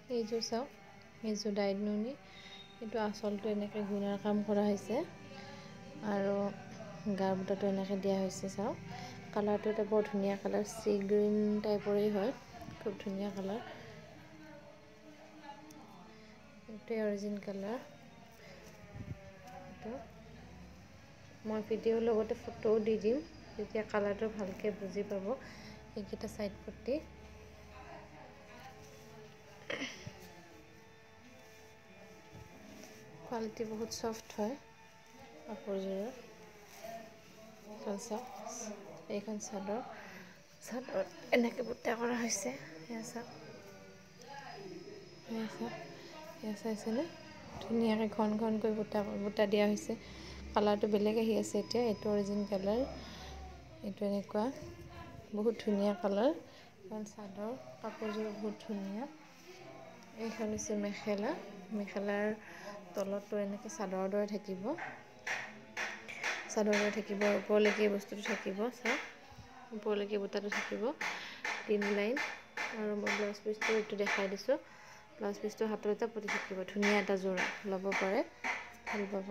এইযোৰ চাওক, এইযোৰ ডাইড নুনি, এইটো আঁচলটো এনেকৈ গুণাৰ কাম কৰা হৈছে আৰু গাৰ বুটাটো এনেকৈ দিয়া হৈছে। চাওক কালাৰটো এটা বৰ ধুনীয়া কালাৰ, চি গ্ৰীণ টাইপৰেই হয়, খুব ধুনীয়া কালাৰ। এইটোৱে অৰিজিন কালাৰ। এইটো মই ভিডিঅ'ৰ লগতে ফটোও দি দিম, তেতিয়া কালাৰটো ভালকৈ বুজি পাব। এইকেইটা ছাইড পট্টি। কোৱালিটি বহুত চফ্ট হয় কাপোৰযোৰৰ। চাওক এইখন চাদৰ এনেকৈ বুটা কৰা হৈছে। সেয়া চাওক, সেয়া চাইছেনে? ধুনীয়াকৈ ঘন ঘনকৈ বুটা দিয়া হৈছে। কালাৰটো বেলেগ আহি আছে এতিয়া। এইটো অৰিজিন কালাৰ, এইটো এনেকুৱা বহুত ধুনীয়া কালাৰ। কাৰণ চাদৰ কাপোৰযোৰ বহুত ধুনীয়া। এইখন হৈছে মেখেলা, মেখেলাৰ তলতটো এনেকৈ চাদৰৰ দৰে থাকিব, চাদৰৰ দৰে থাকিব। ওপৰলৈকে এই বস্তুটো থাকিব, চাওক ওপৰলৈকে বুটাটো থাকিব 3 লাইন। আৰু মই ব্লাউজ পিচটো এইটো দেখাই দিছোঁ। ব্লাউজ পিচটো হাতত এটা পতি থাকিব, ধুনীয়া এটা যোৰা ল'ব পাৰে, ভাল পাব।